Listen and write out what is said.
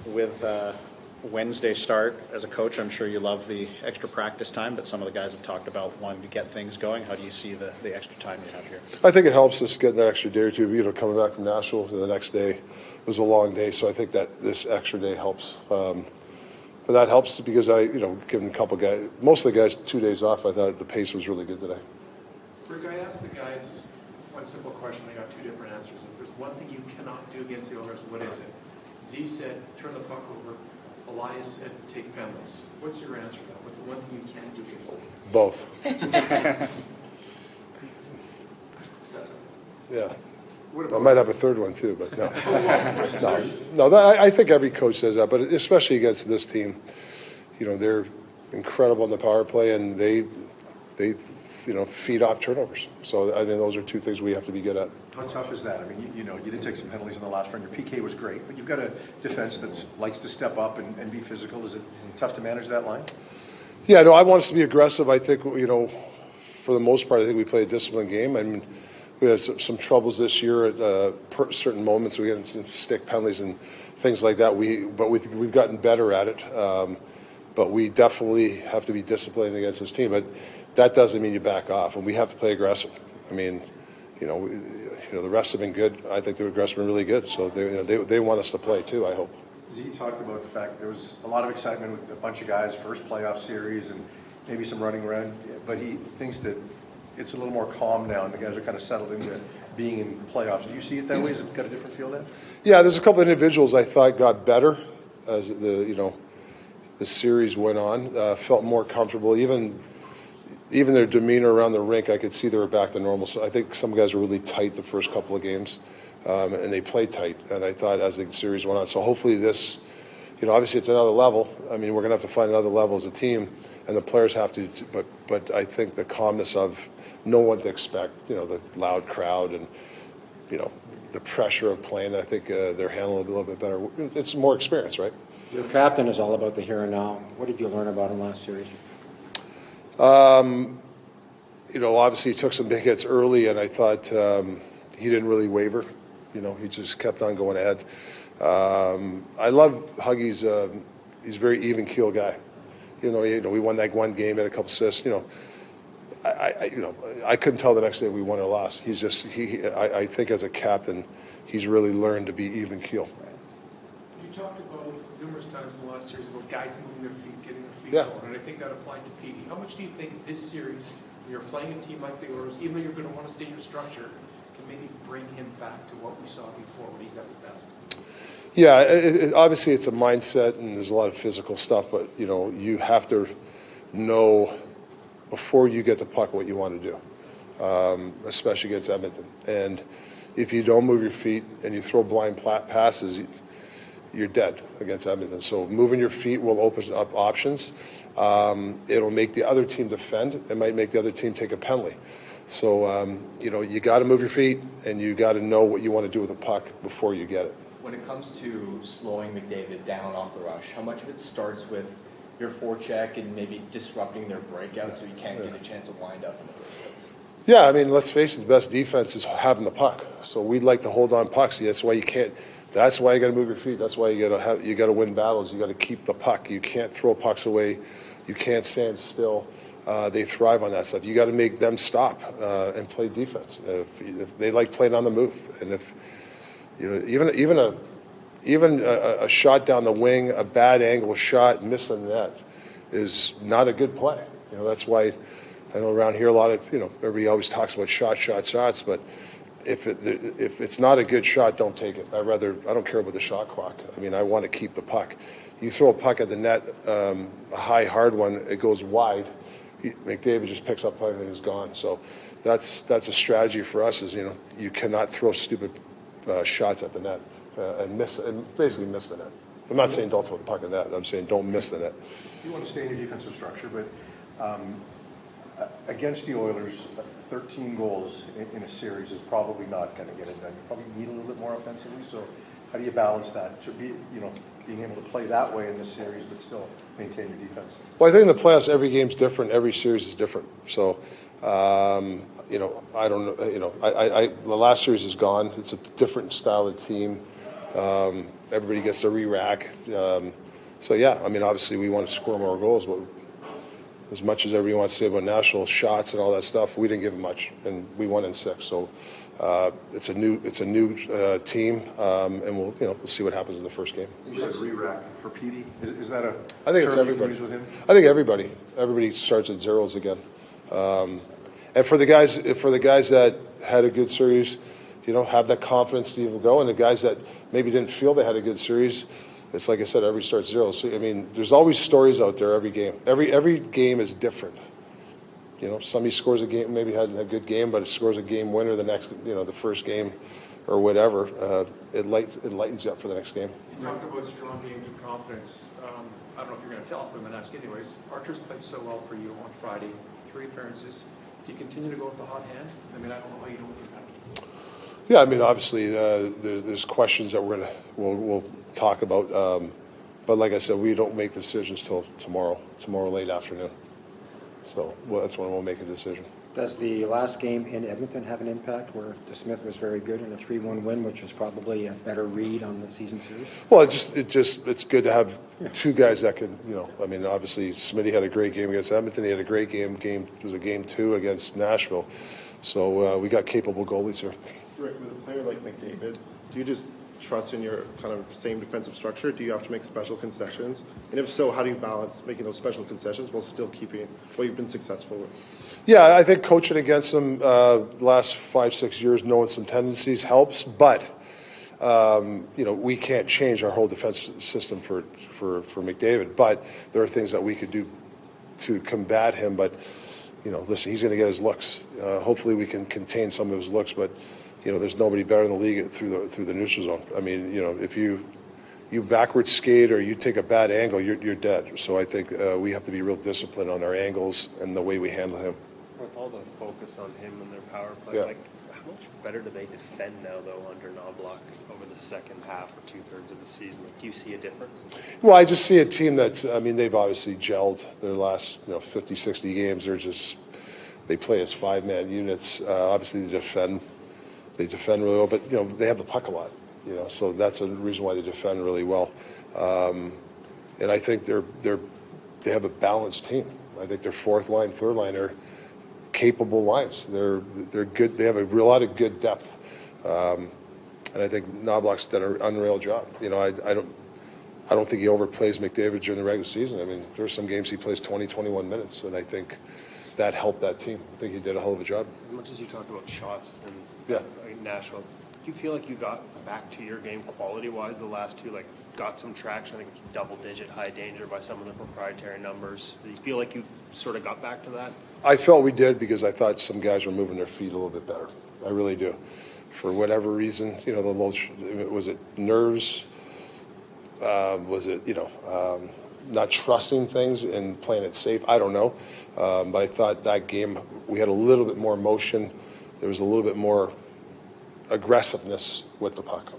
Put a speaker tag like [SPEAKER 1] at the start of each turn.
[SPEAKER 1] with Wednesday start, as a coach, I'm sure you love the extra practice time, but some of the guys have talked about wanting to get things going. How do you see the extra time you have here?
[SPEAKER 2] I think it helps us get that extra day or two. Coming back from Nashville the next day was a long day, so I think that this extra day helps. But that helps because giving a couple guys, most of the guys 2 days off, I thought the pace was really good today.
[SPEAKER 3] Rick, I asked the guys one simple question. I got 2 different answers. If there's one thing you cannot do against the Oilers, what is it? Z said, turn the puck over. Elias said, take penalties. What's your answer to that? What's the one thing you can't do against them?
[SPEAKER 2] Both.
[SPEAKER 3] That's it.
[SPEAKER 2] Yeah. I might have a third one too, but no. I think every coach says that, but especially against this team, they're incredible in the power play, and they feed off turnovers. So I mean, those are 2 things we have to be good at.
[SPEAKER 4] How tough is that? I mean, you did take some penalties in the last round. Your PK was great, but you've got a defense that likes to step up and be physical. Is it tough to manage that line?
[SPEAKER 2] Yeah, no, I want us to be aggressive. I think, for the most part, I think we play a disciplined game. I mean, we had some troubles this year at certain moments. We had some stick penalties and things like that. We've gotten better at it. But we definitely have to be disciplined against this team. But that doesn't mean you back off, and we have to play aggressive. I mean, the refs have been good. I think the refs have been really good. So they want us to play too, I hope.
[SPEAKER 4] Z talked about the fact there was a lot of excitement with a bunch of guys, first playoff series, and maybe some running around. But he thinks that it's a little more calm now, and the guys are kind of settled into being in playoffs. Do you see it that way? Has it got a different feel now?
[SPEAKER 2] Yeah, there's a couple of individuals I thought got better as the series went on. Felt more comfortable. Even their demeanor around the rink, I could see they were back to normal. So I think some guys were really tight the first couple of games, and they played tight. And I thought as the series went on, so hopefully this, obviously it's another level. I mean, we're going to have to find another level as a team, and the players have to. But I think the calmness of knowing what to expect, the loud crowd and the pressure of playing, I think they're handling it a little bit better. It's more experience, right?
[SPEAKER 5] Your captain is all about the here and now. What did you learn about him last series?
[SPEAKER 2] Obviously he took some big hits early, and I thought he didn't really waver. He just kept on going ahead. I love Huggy's. He's a very even keel guy. We won that one game, had a couple assists. I couldn't tell the next day we won or lost. He's just I think as a captain, he's really learned to be even keel.
[SPEAKER 3] You talked about numerous times in the last series about guys moving their feet, getting their feet going, and I think that applied to Petey. How much do you think this series, when you're playing a team like the Oilers, even though you're going to want to stay in your structure, can maybe bring him back to what we saw before when he's at his best?
[SPEAKER 2] Yeah, obviously it's a mindset, and there's a lot of physical stuff, but you have to know before you get the puck what you want to do, especially against Edmonton. And if you don't move your feet and you throw blind passes, you're dead against Edmonton. So moving your feet will open up options. It'll make the other team defend. It might make the other team take a penalty. So, you got to move your feet, and you got to know what you want to do with the puck before you get it.
[SPEAKER 6] When it comes to slowing McDavid down off the rush, how much of it starts with your forecheck and maybe disrupting their breakout so you can't get a chance to wind up in the first place?
[SPEAKER 2] Yeah, I mean, let's face it, the best defense is having the puck. So we'd like to hold on pucks. That's why you can't. That's why you got to move your feet. That's why you got to win battles. You got to keep the puck. You can't throw pucks away. You can't stand still. They thrive on that stuff. You got to make them stop and play defense. If they like playing on the move, and if even a shot down the wing, a bad angle shot, missing the net is not a good play. That's why I know around here a lot of everybody always talks about shots, but if it's not a good shot, don't take it. I don't care about the shot clock. I mean, I want to keep the puck. You throw a puck at the net, a high hard one, it goes wide. McDavid just picks up puck and is gone. So that's a strategy for us. Is you cannot throw stupid shots at the net and basically miss the net. I'm not saying don't throw the puck at the net. I'm saying don't miss the net.
[SPEAKER 4] You want to stay in your defensive structure, but against the Oilers, 13 goals in a series is probably not going to get it done. You probably need a little bit more offensively. So how do you balance that to be, being able to play that way in this series, but still maintain your defense?
[SPEAKER 2] Well, I think in the playoffs, every game's different. Every series is different. So, I don't know. The last series is gone. It's a different style of team. Everybody gets a re-rack. So yeah, I mean, obviously we want to score more goals, but as much as everybody wants to say about Nashville shots and all that stuff, we didn't give them much, and we won in 6. So it's a new team, and we'll see what happens in the first game.
[SPEAKER 4] You said re-rack for Petey. Is that a
[SPEAKER 2] I think it's
[SPEAKER 4] term you can
[SPEAKER 2] everybody.
[SPEAKER 4] use with him?
[SPEAKER 2] I think everybody. Everybody starts at zeros again. And for the guys that had a good series, have that confidence to even go. And the guys that maybe didn't feel they had a good series, it's like I said, everybody starts zero. So I mean, there's always stories out there every game. Every game is different. Somebody scores a game, maybe hasn't had a good game, but it scores a game winner the next, the first game, or whatever. It lightens you up for the next game.
[SPEAKER 3] You talked about strong games and confidence. I don't know if you're going to tell us, but I'm going to ask anyways. Archer's played so well for you on Friday, 3 appearances. Do you continue to go with the hot hand? I mean, I don't know how you don't do that.
[SPEAKER 2] Yeah, I mean, obviously, there's questions that we'll talk about, but like I said, we don't make decisions till tomorrow late afternoon. So that's when we'll make a decision.
[SPEAKER 5] Does the last game in Edmonton have an impact where DeSmith was very good in a 3-1 win, which was probably a better read on the season series?
[SPEAKER 2] Well, it's good to have 2 guys that can, I mean, obviously Smitty had a great game against Edmonton. He had a great game. It was a game 2 against Nashville. So we got capable goalies here.
[SPEAKER 7] Rick, with a player like McDavid, do you just trust in your kind of same defensive structure? Do you have to make special concessions? And if so, how do you balance making those special concessions while still keeping what you've been successful with?
[SPEAKER 2] Yeah, I think coaching against them last 5-6 years, knowing some tendencies helps, but we can't change our whole defense system for McDavid. But there are things that we could do to combat him. But listen, he's going to get his looks. Hopefully, we can contain some of his looks, but. There's nobody better in the league through the neutral zone. I mean, if you backward skate or you take a bad angle, you're dead. So I think we have to be real disciplined on our angles and the way we handle him.
[SPEAKER 8] With all the focus on him and their power play,
[SPEAKER 2] Yeah.
[SPEAKER 8] how much better do they defend now, though, under Knobloch over the second half or 2/3 of the season? Do you see a difference?
[SPEAKER 2] Well, I just see a team they've obviously gelled their last 50, 60 games. They play as 5-man units. Obviously, they defend really well, but they have the puck a lot, so that's a reason why they defend really well. And I think they have a balanced team. I think their 4th line, 3rd line are capable lines. They're good. They have a lot of good depth, and I think Knobloch's done an unreal job. I don't think he overplays McDavid during the regular season. I mean, there's some games he plays 20, 21 minutes, and I think that helped that team. I think he did a hell of a job.
[SPEAKER 8] As much as you talked about shots and
[SPEAKER 2] Yeah.
[SPEAKER 8] Nashville, do you feel like you got back to your game quality-wise the last 2, got some traction? I think double-digit high danger by some of the proprietary numbers. Do you feel like you sort of got back to that?
[SPEAKER 2] I felt we did because I thought some guys were moving their feet a little bit better. I really do. For whatever reason, was it nerves? Was it, not trusting things and playing it safe? I don't know. But I thought that game, we had a little bit more motion. There was a little bit more aggressiveness with the puck.